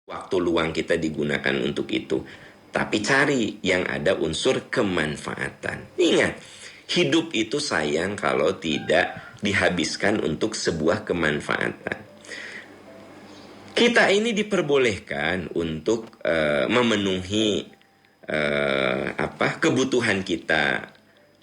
waktu luang kita digunakan untuk itu. Tapi cari yang ada unsur kemanfaatan. Ingat, hidup itu sayang kalau tidak dihabiskan untuk sebuah kemanfaatan. Kita ini diperbolehkan untuk memenuhi kebutuhan kita,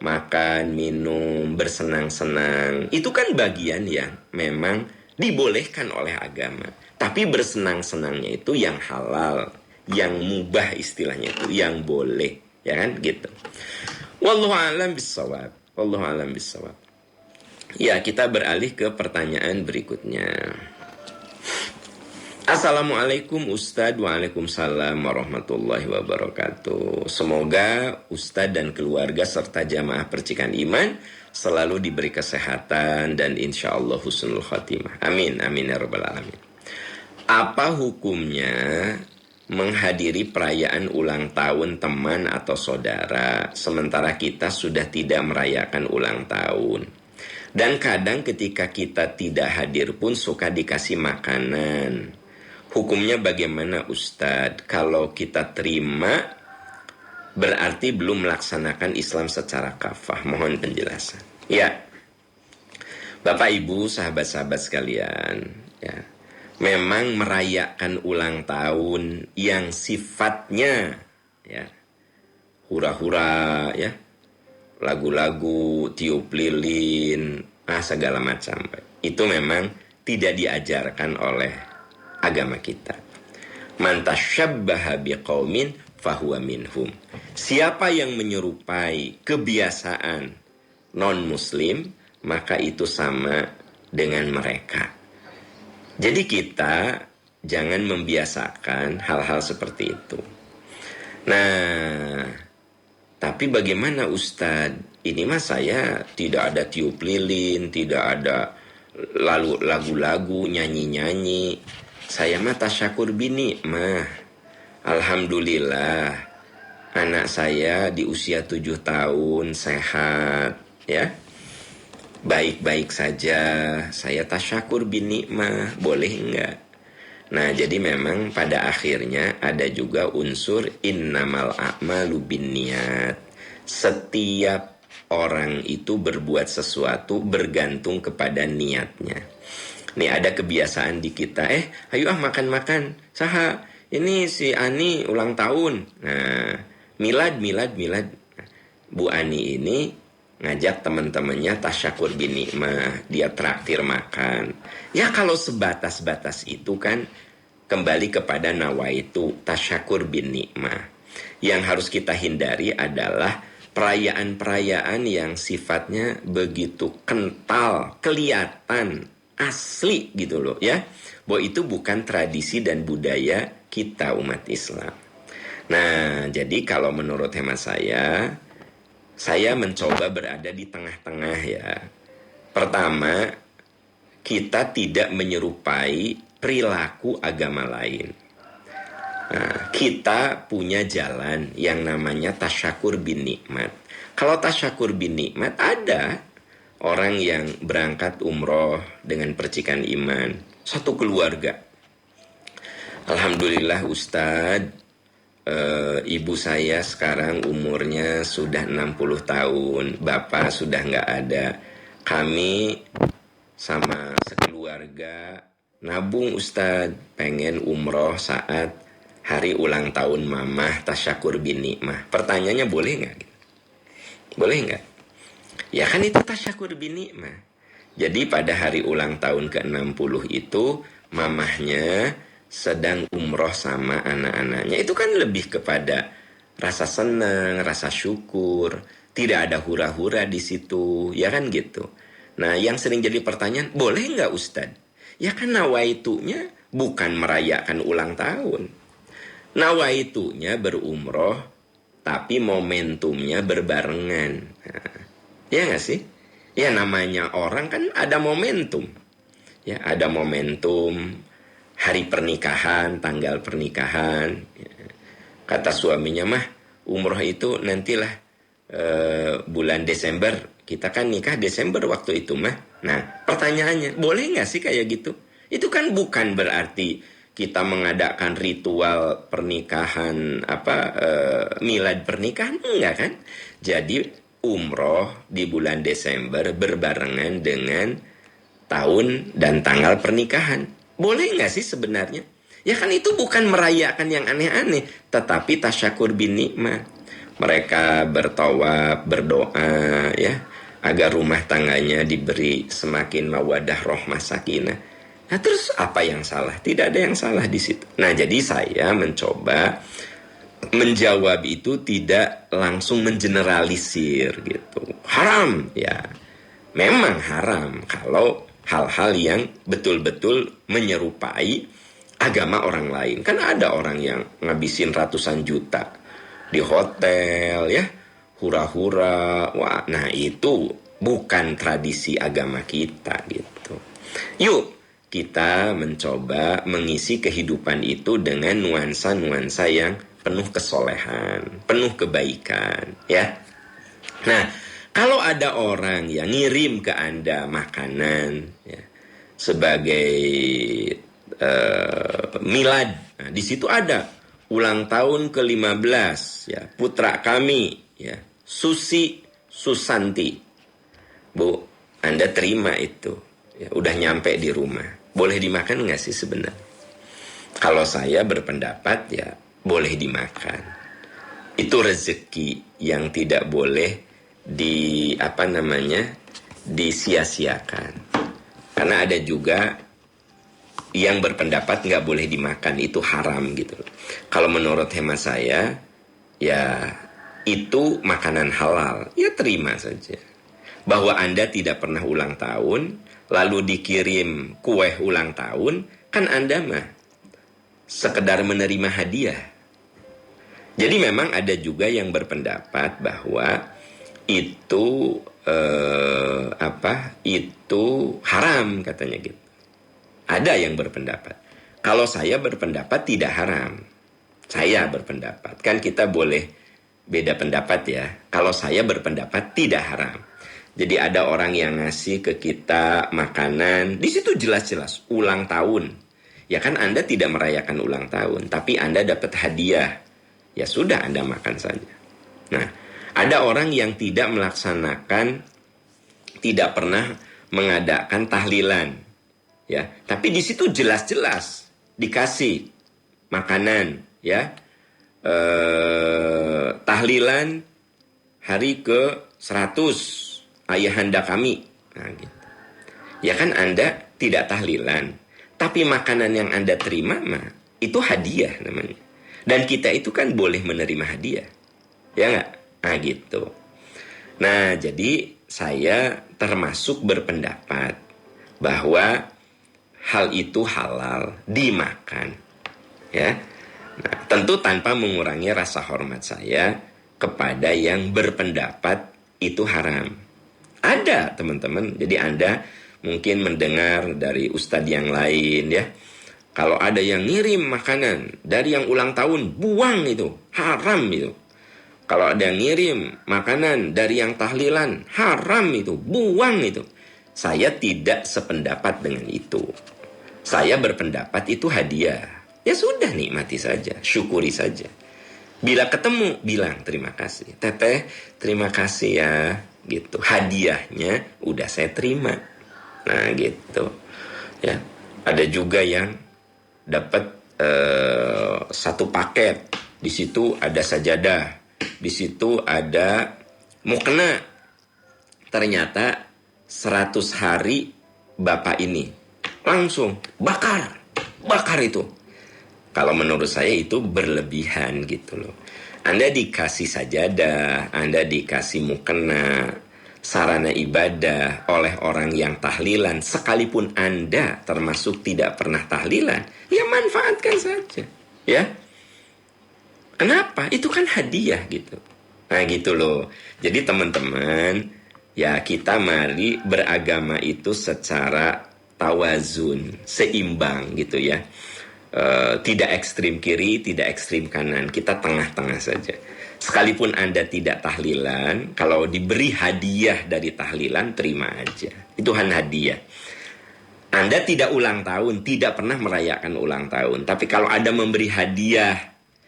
makan, minum, bersenang-senang. Itu kan bagian yang memang dibolehkan oleh agama. Tapi bersenang-senangnya itu yang halal, yang mubah istilahnya itu, yang boleh, ya kan gitu. Wallahu a'lam bishawab. Wallahu a'lam bishawab. Ya, kita beralih ke pertanyaan berikutnya. Assalamualaikum Ustadz. Waalaikumsalam warahmatullahi wabarakatuh. Semoga Ustadz dan keluarga serta jamaah percikan iman selalu diberi kesehatan dan insya Allah husnul khatimah. Amin, amin ya rabbal alamin. Apa hukumnya menghadiri perayaan ulang tahun teman atau saudara sementara kita sudah tidak merayakan ulang tahun? Dan kadang ketika kita tidak hadir pun suka dikasih makanan. Hukumnya bagaimana Ustadz? Kalau kita terima berarti belum melaksanakan Islam secara kafah. Mohon penjelasan. Ya, Bapak Ibu sahabat-sahabat sekalian, ya, memang merayakan ulang tahun yang sifatnya ya hura-hura, ya, lagu-lagu, tiup lilin, segala macam, itu memang tidak diajarkan oleh agama kita. Man tasyabbaha biqaumin fahuwa minhum. Siapa yang menyerupai kebiasaan non-muslim, maka itu sama dengan mereka. Jadi kita jangan membiasakan hal-hal seperti itu. Nah, tapi bagaimana Ustadz? Ini mah saya tidak ada tiup lilin, tidak ada lalu lagu-lagu, nyanyi-nyanyi. Saya mah tasyakur binikmah. Alhamdulillah, anak saya di usia 7 tahun sehat, ya, baik-baik saja. Saya tasyakur binikmah, boleh enggak? Nah, jadi memang pada akhirnya ada juga unsur innamal a'malu binniyat. Setiap orang itu berbuat sesuatu bergantung kepada niatnya. Nih ada kebiasaan di kita, ayo makan-makan. Saha, ini si Ani ulang tahun. Nah, milad. Bu Ani ini ngajak teman-temannya tasyakur binikmah, dia traktir makan. Ya kalau sebatas-batas itu kan kembali kepada nawaitu tasyakur binikmah. Yang harus kita hindari adalah perayaan-perayaan yang sifatnya begitu kental, kelihatan, asli gitu loh, ya. Bahwa itu bukan tradisi dan budaya kita umat Islam. Nah, jadi kalau menurut hemat saya mencoba berada di tengah-tengah ya. Pertama, kita tidak menyerupai perilaku agama lain. Nah, kita punya jalan yang namanya tasyakur bin nikmat. Kalau tasyakur bin nikmat ada orang yang berangkat umroh dengan percikan iman, satu keluarga. Alhamdulillah Ustadz, ibu saya sekarang umurnya sudah 60 tahun, bapak sudah nggak ada. Kami sama sekeluarga nabung Ustadz, pengen umroh saat hari ulang tahun mamah tasyakur bin nikmah. Pertanyaannya boleh nggak? Boleh nggak? Ya kan itu tasyakur bin nikmah. Jadi pada hari ulang tahun ke-60 itu mamahnya sedang umroh sama anak-anaknya. Itu kan lebih kepada rasa senang, rasa syukur. Tidak ada hura-hura di situ, ya kan gitu. Nah, yang sering jadi pertanyaan, boleh nggak Ustadz? Ya kan nawaitunya bukan merayakan ulang tahun. Nawaitunya berumroh, tapi momentumnya berbarengan. Nah, ya nggak sih? Ya namanya orang kan ada momentum. Ya, ada momentum hari pernikahan, tanggal pernikahan. Kata suaminya mah, umroh itu nantilah bulan Desember. Kita kan nikah Desember waktu itu mah. Nah, pertanyaannya, boleh nggak sih kayak gitu? Itu kan bukan berarti kita mengadakan ritual pernikahan milad pernikahan, enggak kan? Jadi umroh di bulan Desember berbarengan dengan tahun dan tanggal pernikahan. Boleh nggak sih sebenarnya? Ya kan itu bukan merayakan yang aneh-aneh, tetapi tasyakur bin nikmah. Mereka bertawaf, berdoa ya, agar rumah tangganya diberi semakin mawadah, rahmah, sakinah. Nah terus apa yang salah? Tidak ada yang salah di situ. Nah jadi saya mencoba menjawab itu tidak langsung mengeneralisir gitu. Haram ya. Memang haram kalau hal-hal yang betul-betul menyerupai agama orang lain. Kan ada orang yang ngabisin ratusan juta di hotel ya, hura-hura. Wah, nah itu bukan tradisi agama kita gitu. Yuk kita mencoba mengisi kehidupan itu dengan nuansa-nuansa yang penuh kesolehan, penuh kebaikan, ya. Nah, kalau ada orang yang ngirim ke Anda makanan, ya, sebagai milad, nah, di situ ada ulang tahun ke-15, ya, putra kami, ya, Susi Susanti. Bu, Anda terima itu, ya, udah nyampe di rumah. Boleh dimakan nggak sih sebenarnya? Kalau saya berpendapat ya boleh dimakan. Itu rezeki yang tidak boleh disia-siakan. Karena ada juga yang berpendapat nggak boleh dimakan, itu haram gitu. Kalau menurut hemat saya, ya itu makanan halal, ya terima saja. Bahwa Anda tidak pernah ulang tahun, lalu dikirim kue ulang tahun, kan Anda mah sekedar menerima hadiah. Jadi memang ada juga yang berpendapat bahwa itu itu haram katanya gitu. Ada yang berpendapat. Kalau saya berpendapat tidak haram. Saya berpendapat, kan kita boleh beda pendapat ya. Kalau saya berpendapat tidak haram. Jadi ada orang yang ngasih ke kita makanan, di situ jelas-jelas ulang tahun. Ya kan Anda tidak merayakan ulang tahun, tapi Anda dapat hadiah. Ya sudah, Anda makan saja. Nah, ada orang yang tidak melaksanakan, tidak pernah mengadakan tahlilan. Ya, tapi di situ jelas-jelas dikasih makanan, ya. Tahlilan hari ke-100 ayahanda kami. Nah, gitu. Ya kan Anda tidak tahlilan, tapi makanan yang Anda terima mah itu hadiah namanya. Dan kita itu kan boleh menerima hadiah. Ya enggak? Nah gitu. Nah jadi saya termasuk berpendapat bahwa hal itu halal dimakan. Ya. Nah, tentu tanpa mengurangi rasa hormat saya kepada yang berpendapat itu haram. Ada teman-teman, jadi Anda mungkin mendengar dari ustadz yang lain ya. Kalau ada yang ngirim makanan dari yang ulang tahun, buang itu, haram itu. Kalau ada yang ngirim makanan dari yang tahlilan, haram itu, buang itu. Saya tidak sependapat dengan itu. Saya berpendapat itu hadiah. Ya sudah, nikmati saja, syukuri saja. Bila ketemu, bilang terima kasih. Teteh, terima kasih ya. Gitu, hadiahnya udah saya terima. Nah gitu ya. Ada juga yang dapat satu paket, di situ ada sajadah, di situ ada mukena. Ternyata 100 hari bapak ini langsung bakar itu. Kalau menurut saya itu berlebihan gitu loh. Anda dikasih sajadah, Anda dikasih mukena, sarana ibadah oleh orang yang tahlilan, sekalipun Anda termasuk tidak pernah tahlilan, ya manfaatkan saja, ya. Kenapa? Itu kan hadiah gitu. Nah gitu loh. Jadi teman-teman, ya kita mari beragama itu secara tawazun, seimbang gitu ya. Tidak ekstrim kiri, tidak ekstrim kanan. Kita tengah-tengah saja. Sekalipun Anda tidak tahlilan, kalau diberi hadiah dari tahlilan, terima aja. Itu kan hadiah. Anda tidak ulang tahun, tidak pernah merayakan ulang tahun. Tapi kalau Anda memberi hadiah,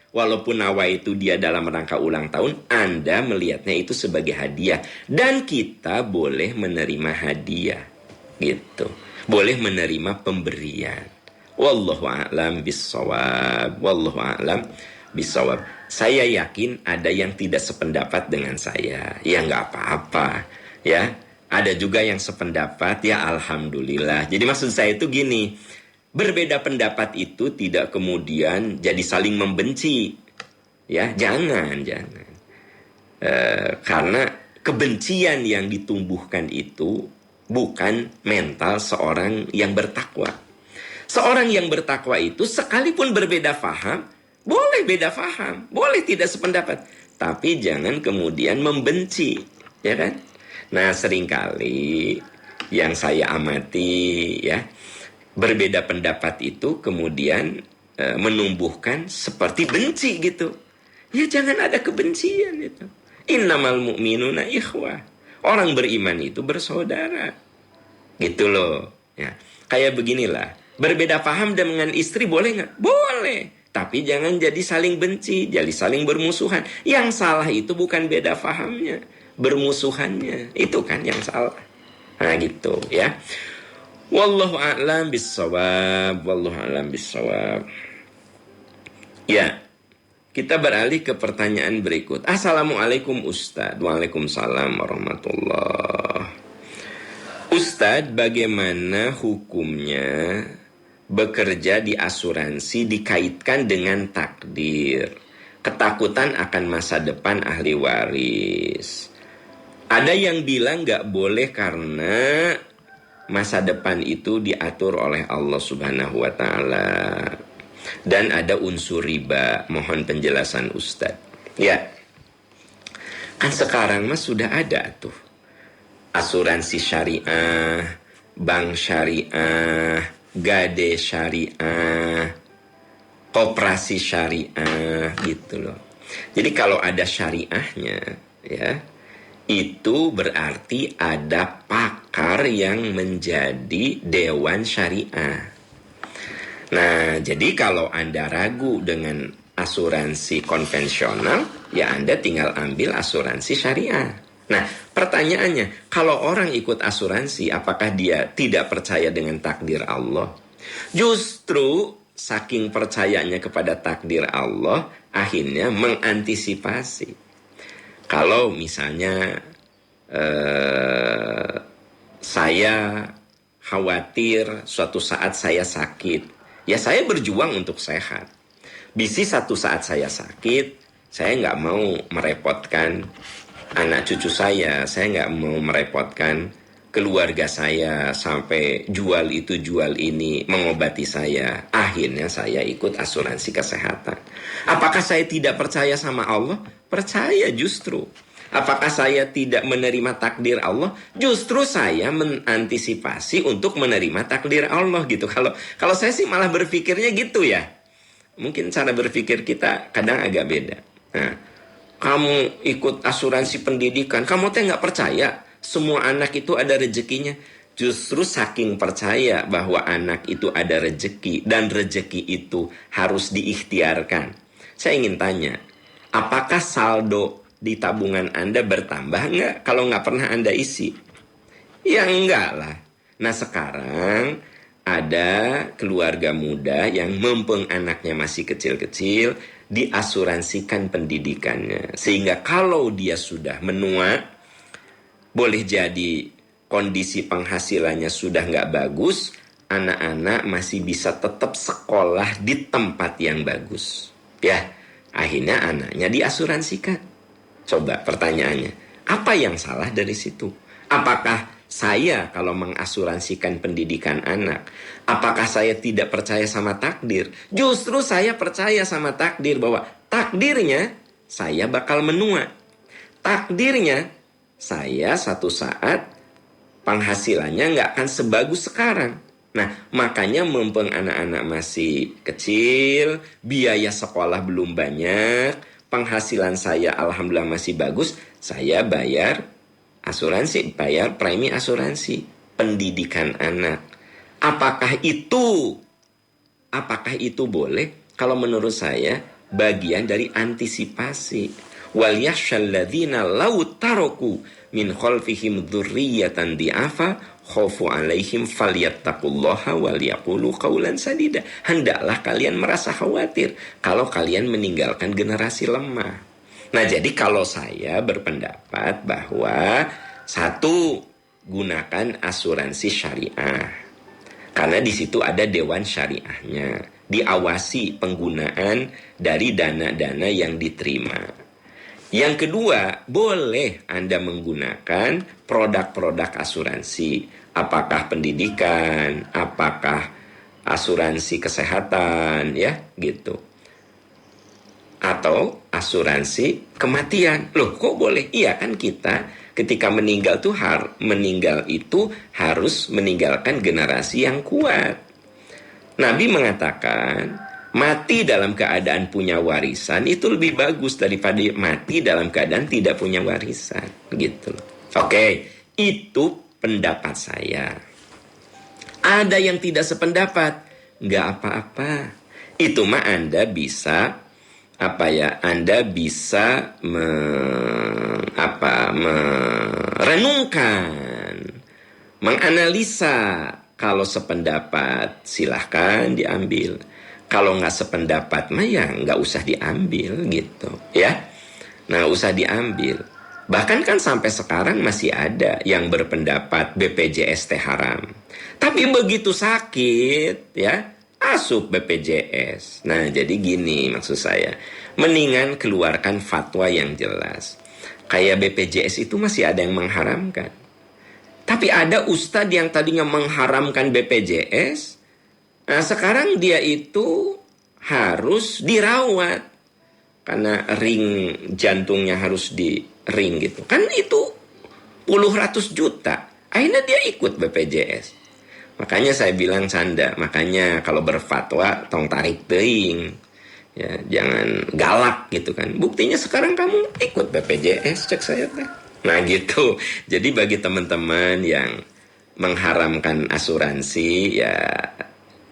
walaupun nawa itu dia dalam rangka ulang tahun, Anda melihatnya itu sebagai hadiah. Dan kita boleh menerima hadiah. Gitu. Boleh menerima pemberian. Wallahu a'lam bissawab. Wallahu a'lam bissawab. Saya yakin ada yang tidak sependapat dengan saya. Ya nggak apa-apa. Ya. Ada juga yang sependapat, ya alhamdulillah. Jadi maksud saya itu gini, berbeda pendapat itu tidak kemudian jadi saling membenci. Ya, jangan. Karena kebencian yang ditumbuhkan itu bukan mental seorang yang bertakwa. Seorang yang bertakwa itu sekalipun berbeda faham, boleh beda faham, boleh tidak sependapat. Tapi jangan kemudian membenci, ya kan? Nah, seringkali yang saya amati ya, berbeda pendapat itu kemudian menumbuhkan seperti benci gitu. Ya jangan ada kebencian itu. Innamal mu'minuna ikhwah. Orang beriman itu bersaudara. Gitu loh. Ya, kayak beginilah. Berbeda paham dengan istri boleh nggak? Boleh. Tapi jangan jadi saling benci, jadi saling bermusuhan. Yang salah itu bukan beda pahamnya, bermusuhannya. Itu kan yang salah. Nah gitu ya. Wallahu a'lam bissawab. Wallahu a'lam bissawab. Ya. Kita beralih ke pertanyaan berikut. Assalamualaikum Ustadz. Waalaikumsalam warahmatullah. Ustadz, bagaimana hukumnya bekerja di asuransi dikaitkan dengan takdir, ketakutan akan masa depan ahli waris? Ada yang bilang gak boleh karena masa depan itu diatur oleh Allah Subhanahu wa Ta'ala. Dan ada unsur riba. Mohon penjelasan Ustadz. Ya, kan sekarang mas sudah ada tuh asuransi syariah, bank syariah, gade syariah, koperasi syariah gitu loh. Jadi kalau ada syariahnya ya, itu berarti ada pakar yang menjadi dewan syariah. Nah, jadi kalau Anda ragu dengan asuransi konvensional, ya Anda tinggal ambil asuransi syariah. Nah, pertanyaannya, kalau orang ikut asuransi, apakah dia tidak percaya dengan takdir Allah? Justru saking percayanya kepada takdir Allah, akhirnya mengantisipasi. Kalau misalnya saya khawatir suatu saat saya sakit, ya saya berjuang untuk sehat. Bisi satu saat saya sakit, saya nggak mau merepotkan anak cucu saya nggak mau merepotkan keluarga saya sampai jual itu jual ini mengobati saya. Akhirnya saya ikut asuransi kesehatan. Apakah saya tidak percaya sama Allah? Percaya justru. Apakah saya tidak menerima takdir Allah? Justru saya mengantisipasi untuk menerima takdir Allah gitu. Kalau saya sih malah berpikirnya gitu ya. Mungkin cara berpikir kita kadang agak beda. Nah, kamu ikut asuransi pendidikan, kamu teh nggak percaya semua anak itu ada rezekinya. Justru saking percaya bahwa anak itu ada rezeki dan rezeki itu harus diikhtiarkan. Saya ingin tanya, apakah saldo di tabungan Anda bertambah nggak kalau nggak pernah Anda isi? Ya enggak lah. Nah sekarang ada keluarga muda yang mumpung anaknya masih kecil-kecil, diasuransikan pendidikannya. Sehingga kalau dia sudah menua, boleh jadi kondisi penghasilannya sudah nggak bagus, anak-anak masih bisa tetap sekolah di tempat yang bagus. Ya, akhirnya anaknya diasuransikan. Coba pertanyaannya, apa yang salah dari situ? Apakah saya kalau mengasuransikan pendidikan anak, apakah saya tidak percaya sama takdir? Justru saya percaya sama takdir bahwa takdirnya saya bakal menua. Takdirnya saya satu saat penghasilannya nggak akan sebagus sekarang. Nah, makanya mumpung anak-anak masih kecil, biaya sekolah belum banyak, penghasilan saya alhamdulillah masih bagus, saya bayar asuransi, bayar premi asuransi pendidikan anak. Apakah itu boleh? Kalau menurut saya bagian dari antisipasi. Wal yakhshalladzina law taraku min khalfihim dzurriyyatan di'afa khaufu 'alaihim falyattaqullaha wal yaqulu qaulan sadida. Hendaklah kalian merasa khawatir kalau kalian meninggalkan generasi lemah. Nah, jadi kalau saya berpendapat bahwa satu, gunakan asuransi syariah. Karena di situ ada dewan syariahnya. Diawasi penggunaan dari dana-dana yang diterima. Yang kedua, boleh Anda menggunakan produk-produk asuransi. Apakah pendidikan, apakah asuransi kesehatan, ya, gitu. Atau asuransi kematian. Loh, kok boleh? Iya kan, kita ketika meninggal itu harus meninggalkan generasi yang kuat. Nabi mengatakan, mati dalam keadaan punya warisan itu lebih bagus daripada mati dalam keadaan tidak punya warisan, gitu. Oke, itu pendapat saya. Ada yang tidak sependapat, nggak apa-apa. Itu mah Anda bisa Anda bisa merenungkan, menganalisa. Kalau sependapat silahkan diambil. Kalau nggak sependapat mah ya nggak usah diambil, gitu ya. Nah, usah diambil. Bahkan kan sampai sekarang masih ada yang berpendapat BPJS teh haram. Tapi begitu sakit ya, asup BPJS. Nah, jadi gini maksud saya. Mendingan keluarkan fatwa yang jelas. Kayak BPJS itu masih ada yang mengharamkan. Tapi ada ustadz yang tadinya mengharamkan BPJS, nah sekarang dia itu harus dirawat. Karena ring jantungnya harus di ring gitu. Kan itu puluh ratus juta. Akhirnya dia ikut BPJS. Makanya saya bilang canda. Makanya kalau berfatwa, tong tarik teuing. Ya, jangan galak gitu kan. Buktinya sekarang kamu ikut BPJS, cek saya teh. Nah gitu. Jadi bagi teman-teman yang mengharamkan asuransi, ya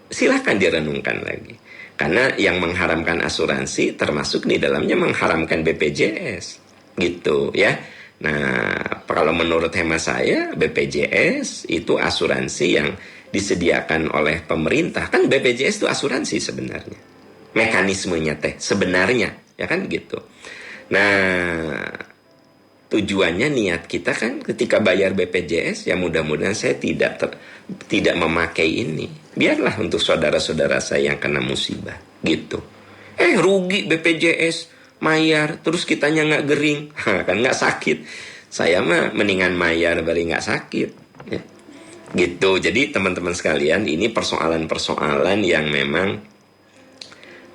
silahkan direnungkan lagi. Karena yang mengharamkan asuransi termasuk di dalamnya mengharamkan BPJS. Gitu ya. Nah, kalau menurut hemat saya, BPJS itu asuransi yang disediakan oleh pemerintah. Kan BPJS itu asuransi sebenarnya. Mekanismenya teh sebenarnya, ya kan gitu. Nah, tujuannya niat kita kan ketika bayar BPJS ya mudah-mudahan saya tidak memakai ini. Biarlah untuk saudara-saudara saya yang kena musibah gitu. Rugi BPJS mayar terus kitanya nggak gering, kan nggak sakit. Saya mah mendingan mayar bari nggak sakit. Ya. Gitu. Jadi teman-teman sekalian, ini persoalan-persoalan yang memang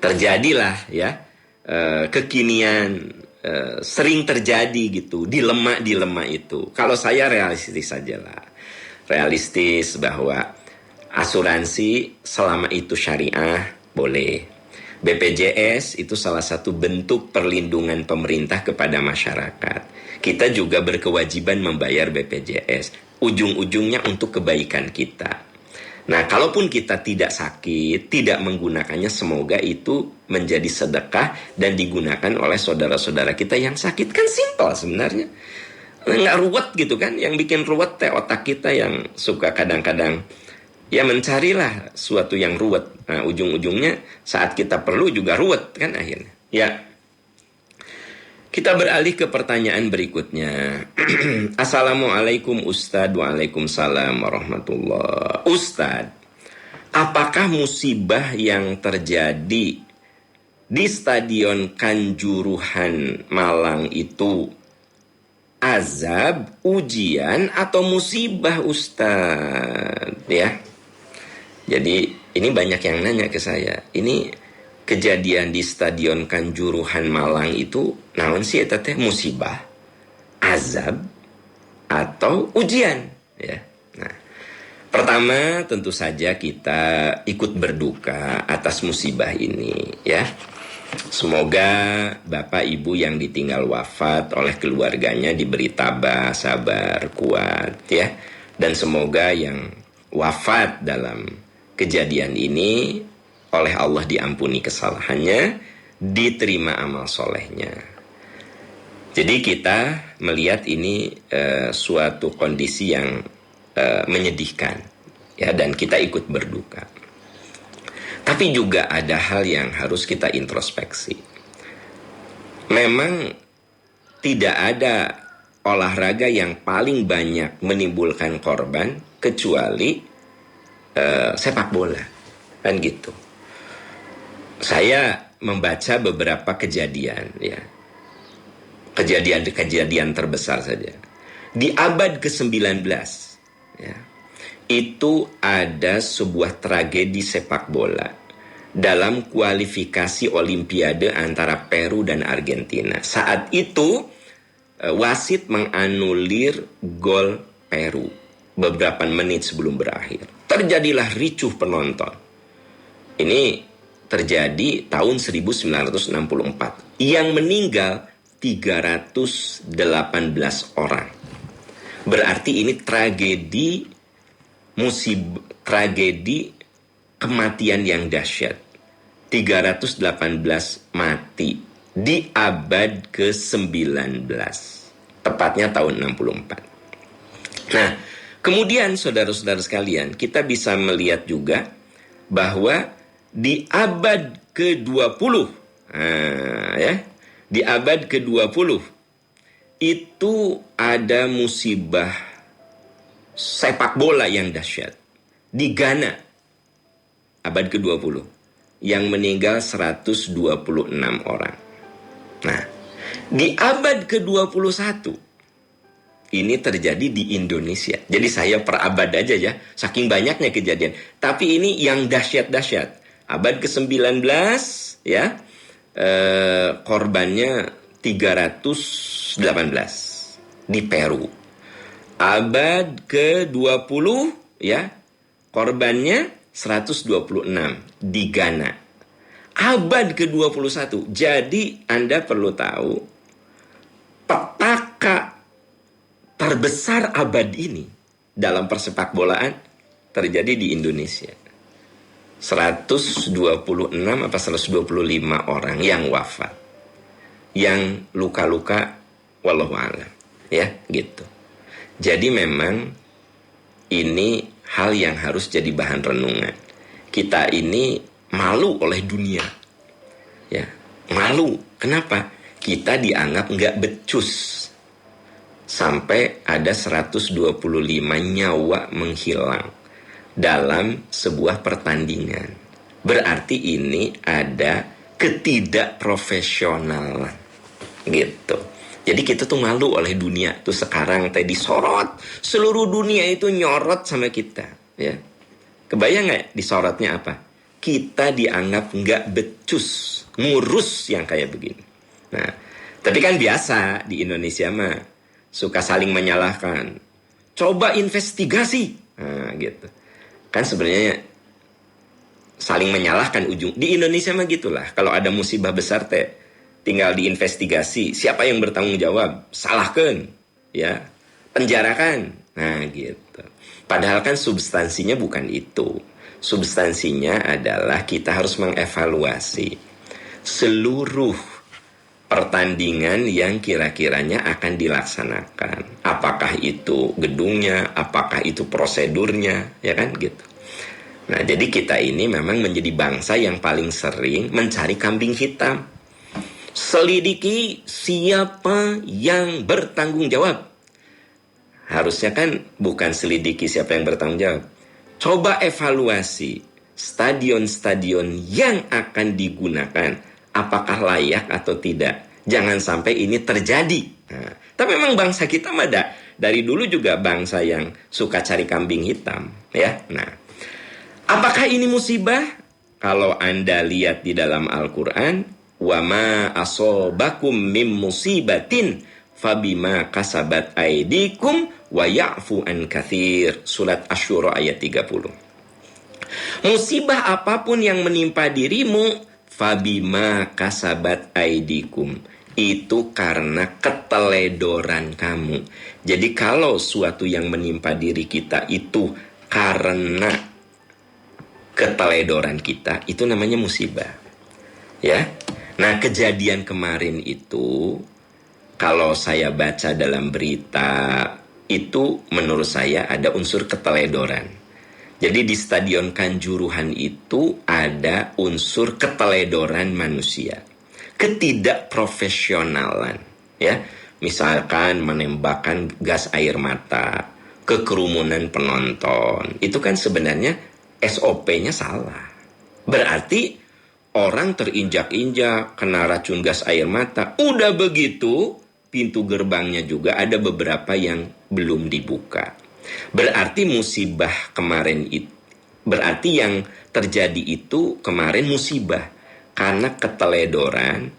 terjadilah ya, kekinian. Sering terjadi gitu, dilema itu. Kalau saya realistis sajalah, realistis bahwa asuransi selama itu syariah boleh. BPJS itu salah satu bentuk perlindungan pemerintah kepada masyarakat. Kita juga berkewajiban membayar BPJS. Ujung-ujungnya untuk kebaikan kita. Nah, kalaupun kita tidak sakit, tidak menggunakannya, semoga itu menjadi sedekah dan digunakan oleh saudara-saudara kita yang sakit. Kan simpel sebenarnya. Nggak ruwet gitu kan. Yang bikin ruwet teh otak kita yang suka kadang-kadang ya mencarilah suatu yang ruwet. Nah, ujung-ujungnya saat kita perlu juga ruwet kan akhirnya. Ya. Kita beralih ke pertanyaan berikutnya. Assalamualaikum Ustadz. Waalaikumsalam warahmatullah. Ustadz, apakah musibah yang terjadi di Stadion Kanjuruhan Malang itu azab, ujian, atau musibah Ustadz? Ya. Jadi ini banyak yang nanya ke saya. Ini kejadian di Stadion Kanjuruhan Malang itu naon sih eta teh, musibah, azab, atau ujian ya. Nah, pertama tentu saja kita ikut berduka atas musibah ini ya. Semoga Bapak Ibu yang ditinggal wafat oleh keluarganya diberi tabah, sabar, kuat ya. Dan semoga yang wafat dalam kejadian ini, oleh Allah diampuni kesalahannya, diterima amal solehnya. Jadi kita melihat ini suatu kondisi yang menyedihkan, ya, dan kita ikut berduka. Tapi juga ada hal yang harus kita introspeksi. Memang tidak ada olahraga yang paling banyak menimbulkan korban kecuali sepak bola, kan gitu. Saya membaca beberapa kejadian, ya, kejadian terbesar saja di abad ke-19, ya, itu ada sebuah tragedi sepak bola dalam kualifikasi Olimpiade antara Peru dan Argentina. Saat itu wasit menganulir gol Peru beberapa menit sebelum berakhir. Terjadilah ricuh penonton. Ini terjadi tahun 1964. Yang meninggal 318 orang. Berarti ini tragedi kematian yang dahsyat. 318 mati di abad ke-19. Tepatnya tahun 64. Nah, kemudian saudara-saudara sekalian, kita bisa melihat juga bahwa di abad ke-20, di abad ke-20 itu ada musibah sepak bola yang dahsyat di Ghana, abad ke-20, yang meninggal 126 orang. Nah, di abad ke-21 ini terjadi di Indonesia. Jadi saya per abad aja ya, saking banyaknya kejadian. Tapi ini yang dahsyat-dahsyat. Abad ke-19, ya, korbannya 318 di Peru. Abad ke-20, ya, korbannya 126 di Ghana. Abad ke-21. Jadi Anda perlu tahu petaka terbesar abad ini dalam persepak bolaan terjadi di Indonesia. 126 apa 125 orang yang wafat. Yang luka-luka wallahu a'lam, ya, gitu. Jadi memang ini hal yang harus jadi bahan renungan. Kita ini malu oleh dunia, ya, malu. Kenapa? Kita dianggap nggak becus. Sampai ada 125 nyawa menghilang dalam sebuah pertandingan. Berarti ini ada ketidakprofesionalan, gitu. Jadi kita tuh malu oleh dunia tuh sekarang tadi disorot, seluruh dunia itu nyorot sama kita, ya. Kebayang nggak disorotnya apa? Kita dianggap nggak becus, ngurus yang kayak begini. Nah, tapi kan biasa di Indonesia mah suka saling menyalahkan. Coba investigasi, nah, gitu. Kan sebenarnya saling menyalahkan ujung. Di Indonesia mah gitulah. Kalau ada musibah besar teh tinggal diinvestigasi, siapa yang bertanggung jawab, salahkan, ya, penjarakan, nah gitu. Padahal kan substansinya bukan itu. Substansinya adalah kita harus mengevaluasi seluruh pertandingan yang kira-kiranya akan dilaksanakan. Apakah itu gedungnya, apakah itu prosedurnya, ya kan gitu. Nah, jadi kita ini memang menjadi bangsa yang paling sering mencari kambing hitam. Selidiki siapa yang bertanggung jawab. Harusnya kan bukan selidiki siapa yang bertanggung jawab. Coba evaluasi stadion-stadion yang akan digunakan. Apakah layak atau tidak. Jangan sampai ini terjadi. Nah, tapi memang bangsa kita ada dari dulu juga bangsa yang suka cari kambing hitam, ya. Nah, apakah ini musibah? Kalau Anda lihat di dalam Al-Quran, wa ma asobakum mim musibatin fabima kasabat aidikum wa ya'fu an katsir. Surat Asy-Syura ayat 30. Musibah apapun yang menimpa dirimu, fabima kasabat aidikum, itu karena keteledoran kamu. Jadi kalau suatu yang menimpa diri kita itu karena keteledoran kita, itu namanya musibah. Ya. Nah, kejadian kemarin itu kalau saya baca dalam berita itu menurut saya ada unsur keteledoran. Jadi di Stadion Kanjuruhan itu ada unsur keteledoran manusia. Ketidakprofesionalan, ya. Misalkan menembakkan gas air mata ke kerumunan penonton. Itu kan sebenarnya SOP-nya salah. Berarti orang terinjak-injak, kena racun gas air mata. Udah begitu, pintu gerbangnya juga ada beberapa yang belum dibuka. Berarti musibah kemarin itu, berarti yang terjadi itu kemarin musibah. Karena keteledoran,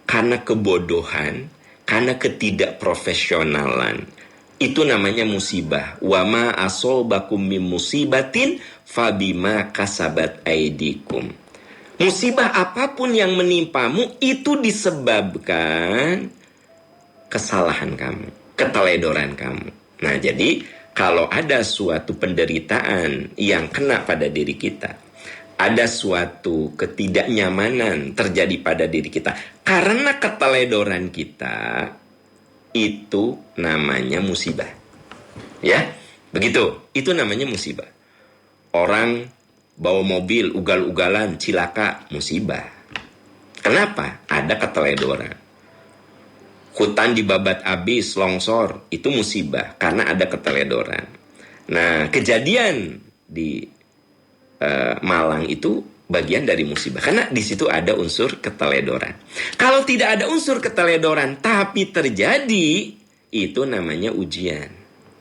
karena kebodohan, karena ketidakprofesionalan. Itu namanya musibah. Wa ma asobakum min musibatin fabima kasabat aidikum. Musibah apapun yang menimpamu itu disebabkan kesalahan kamu, keteledoran kamu. Nah, jadi kalau ada suatu penderitaan yang kena pada diri kita, ada suatu ketidaknyamanan terjadi pada diri kita karena keteledoran kita, itu namanya musibah. Ya, begitu. Itu namanya musibah. Orang bawa mobil ugal-ugalan, cilaka, musibah. Kenapa? Ada keteledoran. Hutan dibabat habis, longsor, itu musibah karena ada keteledoran. Nah, kejadian di Malang itu bagian dari musibah karena di situ ada unsur keteledoran. Kalau tidak ada unsur keteledoran tapi terjadi, itu namanya ujian.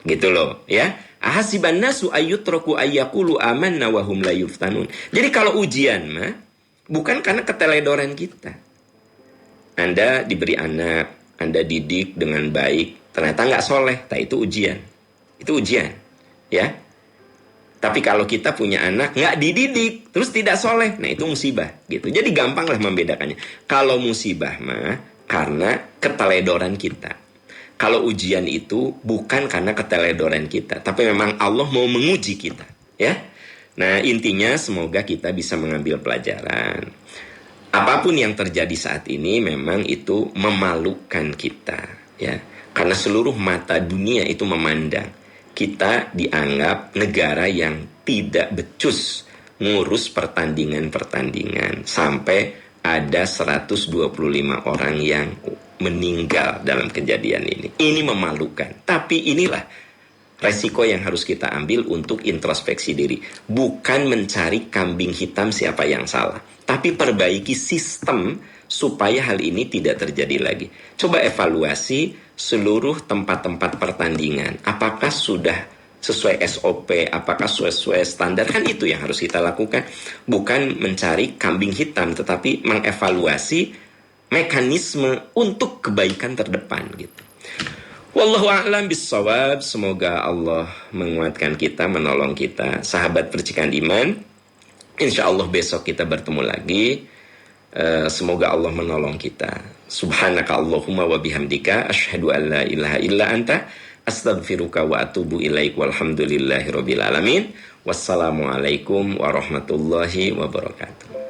Gitu loh, ya. Ahasiban nasu ayyutraku ayyaqulu amanna wa hum la yuftanun. Jadi kalau ujian mah bukan karena keteledoran kita. Anda diberi anak, Anda didik dengan baik, ternyata nggak soleh, nah itu ujian. Itu ujian, ya. Tapi kalau kita punya anak nggak dididik, terus tidak soleh, nah itu musibah, gitu. Jadi gampang lah membedakannya. Kalau musibah mah karena keteledoran kita. Kalau ujian itu bukan karena keteledoran kita, tapi memang Allah mau menguji kita, ya. Nah, intinya semoga kita bisa mengambil pelajaran. Apapun yang terjadi saat ini memang itu memalukan kita, ya. Karena seluruh mata dunia itu memandang kita dianggap negara yang tidak becus ngurus pertandingan-pertandingan sampai ada 125 orang yang meninggal dalam kejadian ini. Ini memalukan. Tapi inilah resiko yang harus kita ambil untuk introspeksi diri. Bukan mencari kambing hitam siapa yang salah, tapi perbaiki sistem supaya hal ini tidak terjadi lagi. Coba evaluasi seluruh tempat-tempat pertandingan. Apakah sudah sesuai SOP, apakah sesuai standar? Kan itu yang harus kita lakukan. Bukan mencari kambing hitam, tetapi mengevaluasi mekanisme untuk kebaikan terdepan gitu. Wallahu a'lam bissawab. Semoga Allah menguatkan kita, menolong kita. Sahabat percikan iman, insya Allah besok kita bertemu lagi. Semoga Allah menolong kita. Subhanaka Allahumma wa bihamdika asyhadu an la ilaha illa anta astaghfiruka wa atubu ilaik walhamdulillahi rabbil alamin. Wassalamualaikum warahmatullahi wabarakatuh.